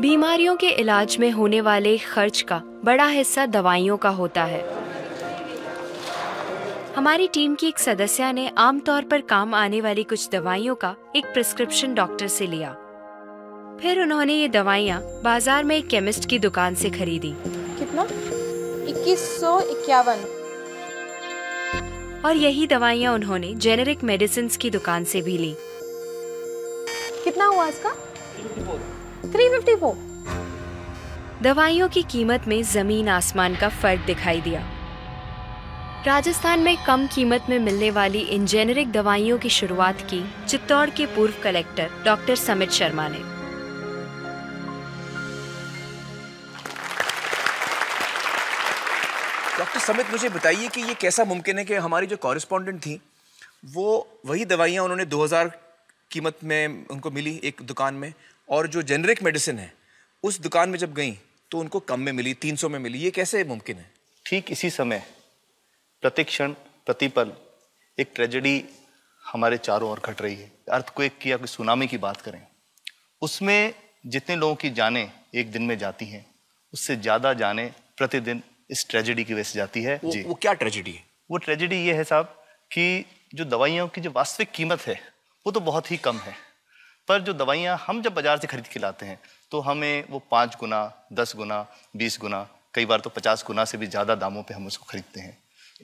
बीमारियों के इलाज में होने वाले खर्च का बड़ा हिस्सा दवाइयों का होता है। हमारी टीम की एक सदस्य ने आमतौर पर काम आने वाली कुछ दवाइयों का एक प्रिस्क्रिप्शन डॉक्टर से लिया। फिर उन्होंने ये दवाइयाँ बाजार में एक केमिस्ट की दुकान से खरीदी। कितना? 2151। और यही दवाइयाँ उन्होंने जेनेरिक मेडिसिन्स की दुकान से भी ली। कितना हुआ इसका? 354। दवाइयों की कीमत में जमीन आसमान का फर्क दिखाई दिया। राजस्थान में कम कीमत में मिलने वाली इन जेनेरिक दवाइयों की शुरुआत की चित्तौड़ के पूर्व कलेक्टर डॉक्टर समित शर्मा ने। डॉक्टर समित, मुझे बताइए कि ये कैसा मुमकिन है कि हमारी जो कॉरेस्पॉन्डेंट थी वो वही दवाइयाँ उन्होंने 2000 कीमत में उनको मिली एक दुकान में, और जो जेनेरिक मेडिसिन है उस दुकान में जब गई तो उनको कम में मिली, 300 में मिली। ये कैसे मुमकिन है? ठीक इसी समय प्रतिक्षण प्रतिपल एक ट्रेजेडी हमारे चारों ओर घट रही है। अर्थक्वेक की या कोई सुनामी की बात करें, उसमें जितने लोगों की जानें एक दिन में जाती हैं उससे ज़्यादा जानें प्रतिदिन इस ट्रेजेडी की वजह से जाती है। जी, वो क्या ट्रेजेडी है? वो ट्रेजेडी ये है साहब कि जो दवाइयों की जो वास्तविक कीमत है वो तो बहुत ही कम है, पर जो दवाइयाँ हम जब बाजार से खरीद के लाते हैं तो हमें वो 5 गुना, 10 गुना, 20 गुना, कई बार तो 50 गुना से भी ज़्यादा दामों पे हम उसको खरीदते हैं।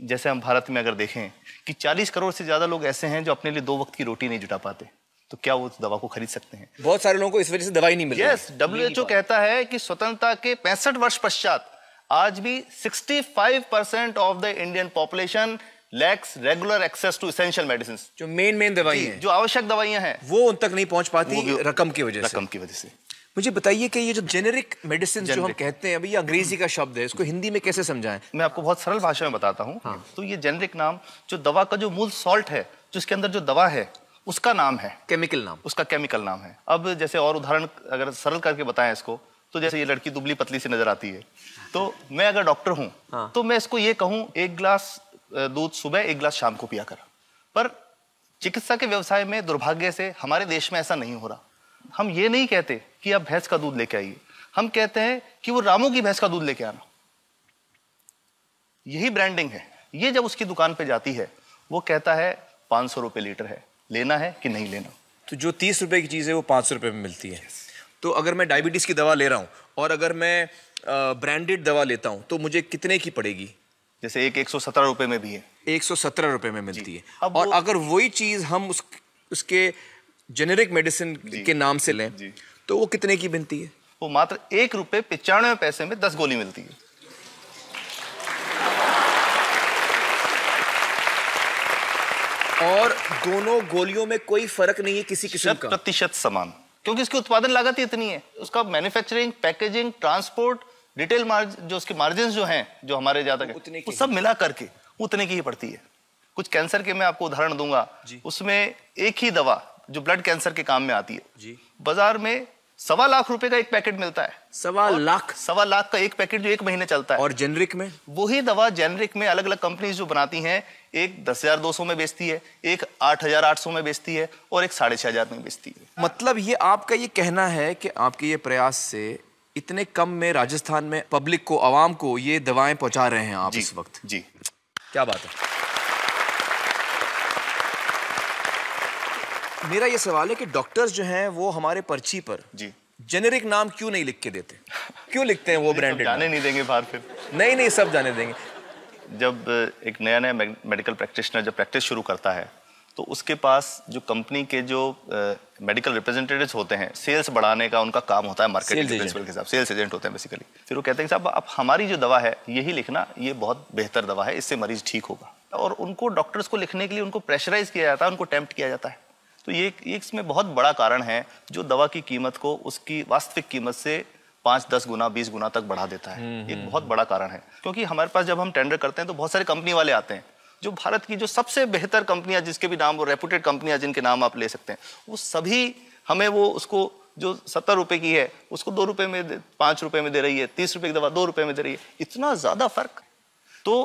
जैसे हम भारत में अगर देखें कि 40 करोड़ से ज़्यादा लोग ऐसे हैं जो अपने लिए 2 वक्त की रोटी नहीं जुटा पाते, तो क्या वो उस दवा को खरीद सकते हैं? बहुत सारे लोगों को इस वजह से दवाई नहीं मिल रही। यस, WHO कहता है कि स्वतंत्रता के 65 वर्ष पश्चात आज भी 65% of the Indian population lacks regular access to essential medicine. जो मेन दवाइयाँ हैं, जो आवश्यक दवाइयाँ हैं, वो उन तक नहीं पहुंच पाती रकम की वजह से। मुझे बताइए कि ये जो जेनेरिक मेडिसिन जो हम कहते हैं, अभी ये अंग्रेजी का शब्द है, इसको हिंदी में कैसे समझाएं? मैं आपको बहुत सरल भाषा में बताता हूँ। हाँ। तो ये जेनेरिक नाम जो दवा का जो मूल सॉल्ट है, जो इसके अंदर जो दवा है उसका नाम है, केमिकल नाम, उसका केमिकल नाम है। अब जैसे और उदाहरण अगर सरल करके बताएं इसको, तो जैसे ये लड़की दुबली पतली सी नजर आती है, तो मैं अगर डॉक्टर हूँ हाँ। तो मैं इसको ये कहूँ 1 गिलास दूध सुबह 1 गिलास शाम को पिया कर। पर चिकित्सा के व्यवसाय में दुर्भाग्य से हमारे देश में ऐसा नहीं हो रहा। हम ये नहीं कहते कि आप भैंस का दूध लेके आइए, हम कहते हैं कि वो रामू की भैंस का दूध लेके आना। यही ब्रांडिंग है। ये जब उसकी दुकान पे जाती है वो कहता है 500 रुपए लीटर है, लेना है कि नहीं लेना। तो जो 30 रुपए की चीज़ है वो 500 रुपए में मिलती है। तो अगर मैं डायबिटीज़ की दवा ले रहा हूँ और अगर मैं ब्रांडेड दवा लेता हूँ तो मुझे कितने की पड़ेगी? जैसे एक 117 रुपए में भी है, 117 रुपए में मिलती है। और अगर वही चीज़ हम उसके जेनेरिक मेडिसिन के नाम से लें तो वो कितने की बनती है? वो मात्र 1 रुपए 95 पैसे में 10 गोली मिलती है। और दोनों गोलियों में कोई फर्क नहीं है किसी किस्म का? 100% समान, क्योंकि इसकी उत्पादन लागत ही इतनी है। उसका manufacturing, packaging, transport, retail margin, जो उसके मार्जिन जो हैं, जो हमारे ज्यादा वो सब मिला करके उतने की ही पड़ती है। कुछ कैंसर के मैं आपको उदाहरण दूंगा, उसमें एक ही दवा जो ब्लड कैंसर के काम में आती है जी, बाजार में 1.25 लाख रुपए का एक पैकेट मिलता है। 1.25 लाख का एक पैकेट जो 1 महीने चलता है। और जेनरिक में वही दवा जेनरिक में अलग अलग कंपनीज जो बनाती हैं, एक 10,200 में बेचती है, एक 8,800 में बेचती है और एक 6,500 में बेचती है। मतलब ये आपका ये कहना है कि आपके ये प्रयास से इतने कम में राजस्थान में पब्लिक को, आवाम को ये दवाएं पहुंचा रहे हैं आप इस वक्त? जी, क्या बात है। मेरा ये सवाल है कि डॉक्टर्स जो हैं वो हमारे पर्ची पर जी जेनेरिक नाम क्यों नहीं लिख के देते? क्यों लिखते हैं वो ब्रांडेड? जाने नहीं देंगे बाहर फिर? नहीं, सब जाने देंगे। जब एक नया मेडिकल प्रैक्टिशनर जब प्रैक्टिस शुरू करता है तो उसके पास जो कंपनी के जो मेडिकल रिप्रेजेंटेटिव्स होते हैं, सेल्स बढ़ाने का उनका काम होता है, मार्केटिंग प्रिंसिपल के हिसाब, सेल्स एजेंट होते हैं बेसिकली। फिर वो कहते हैं साहब आप हमारी जो दवा है यही लिखना, ये बहुत बेहतर दवा है, इससे मरीज ठीक होगा। और उनको डॉक्टर्स को लिखने के लिए उनको प्रेशराइज किया जाता है, उनको टेम्प्ट किया जाता है। तो ये इसमें बहुत बड़ा कारण है जो दवा की कीमत को उसकी वास्तविक कीमत से 5, 10 गुना, 20 गुना तक बढ़ा देता है। एक बहुत बड़ा कारण है, क्योंकि हमारे पास जब हम टेंडर करते हैं तो बहुत सारे कंपनी वाले आते हैं, जो भारत की जो सबसे बेहतर कंपनियां, जिसके भी नाम वो रेपुटेड कंपनियां जिनके नाम आप ले सकते हैं, वो सभी हमें वो उसको जो 70 रुपए की है उसको 2 रुपए में, 5 रुपए में दे रही है, 30 रुपए की दवा 2 रुपए में दे रही है। इतना ज्यादा फर्क तो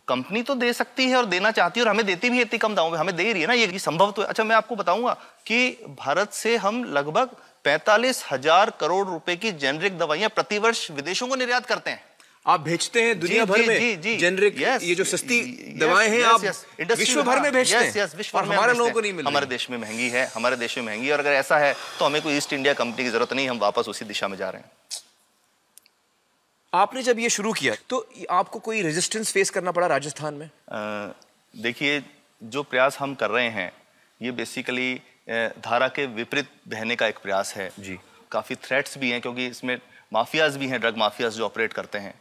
कंपनी तो दे सकती है और देना चाहती है और हमें देती भी है इतनी कम दामों में, हमें दे रही है ना, ये संभव तो है। अच्छा, मैं आपको बताऊंगा कि भारत से हम लगभग 45,000 करोड़ रुपए की जेनरिक दवाइयां प्रतिवर्ष विदेशों को निर्यात करते हैं। आप भेजते हैं दुनिया भर में जेनरिक, ये जो सस्ती दवाएं हैं आप विश्व भर में भेजते हैं, और हमारे लोगों को नहीं मिल रही। हमारे देश में महंगी है, हमारे देश में महंगी है, और अगर ऐसा है तो हमें कोई ईस्ट इंडिया कंपनी की जरूरत नहीं, हम वापस उसी दिशा में जा रहे हैं। आपने जब ये शुरू किया तो आपको कोई रेजिस्टेंस फेस करना पड़ा राजस्थान में? देखिए, जो प्रयास हम कर रहे हैं ये बेसिकली धारा के विपरीत बहने का एक प्रयास है जी। काफ़ी थ्रेट्स भी हैं, क्योंकि इसमें माफियाज भी हैं, ड्रग माफियाज जो ऑपरेट करते हैं,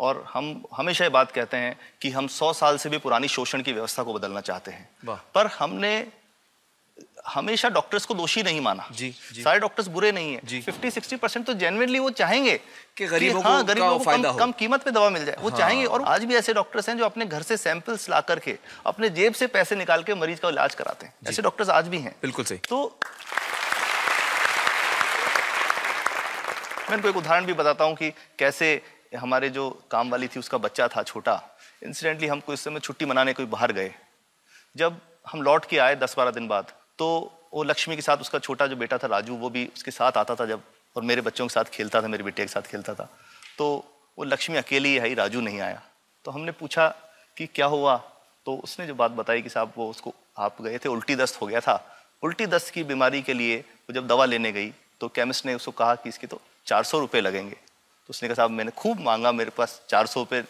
और हम हमेशा ये बात कहते हैं कि हम 100 साल से भी पुरानी शोषण की व्यवस्था को बदलना चाहते हैं, पर हमने हमेशा डॉक्टर्स को दोषी नहीं माना जी। सारे डॉक्टर्स बुरे नहीं है, 50-60% तो जेन्युइनली वो चाहेंगे कि गरीबों को कम कीमत पे दवा मिल जाए, वो चाहेंगे। और आज भी ऐसे डॉक्टर्स हैं जो अपने घर से सैंपल्स ला करके अपने जेब से पैसे निकाल के मरीज का इलाज कराते हैं, ऐसे डॉक्टर्स आज भी हैं। बिल्कुल सही। तो मैं इनको एक उदाहरण भी बताता हूँ कि कैसे हमारे जो काम वाली थी उसका बच्चा था छोटा, इंसिडेंटली हमको इस समय छुट्टी मनाने कोई बाहर गए, जब हम लौट के आए 10-12 दिन बाद, तो वो लक्ष्मी के साथ उसका छोटा जो बेटा था राजू, वो भी उसके साथ आता था जब, और मेरे बच्चों के साथ खेलता था, मेरे बेटे के साथ खेलता था। तो वो लक्ष्मी अकेली आई, राजू नहीं आया। तो हमने पूछा कि क्या हुआ, तो उसने जो बात बताई कि साहब वो उसको आप गए थे, उल्टी दस्त हो गया था। उल्टी दस्त की बीमारी के लिए वो जब दवा लेने गई तो केमिस्ट ने उसको कहा कि इसके तो 400 रुपये लगेंगे। तो उसने कहा साहब मैंने खूब मांगा, मेरे पास 400 रुपये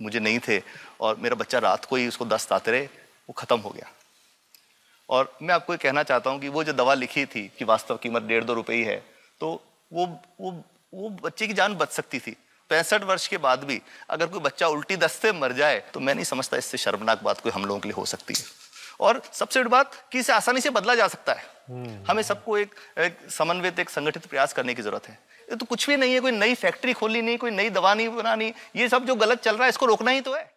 मुझे नहीं थे, और मेरा बच्चा रात को ही उसको दस्त आते रहे, वो ख़त्म हो गया। और मैं आपको ये कहना चाहता हूँ कि वो जो दवा लिखी थी कि वास्तव कीमत 1.5-2 रुपये ही है, तो वो बच्चे की जान बच सकती थी। 65 वर्ष के बाद भी अगर कोई बच्चा उल्टी दस्त से मर जाए तो मैं नहीं समझता इससे शर्मनाक बात कोई हम लोगों के लिए हो सकती है। और सबसे बड़ी बात कि इसे आसानी से बदला जा सकता है। हमें सबको एक समन्वित, एक संगठित प्रयास करने की जरूरत है। ये तो कुछ भी नहीं है, कोई नई फैक्ट्री खोलनी नहीं, कोई नई दवा नहीं बनानी, ये सब जो गलत चल रहा है इसको रोकना ही तो है।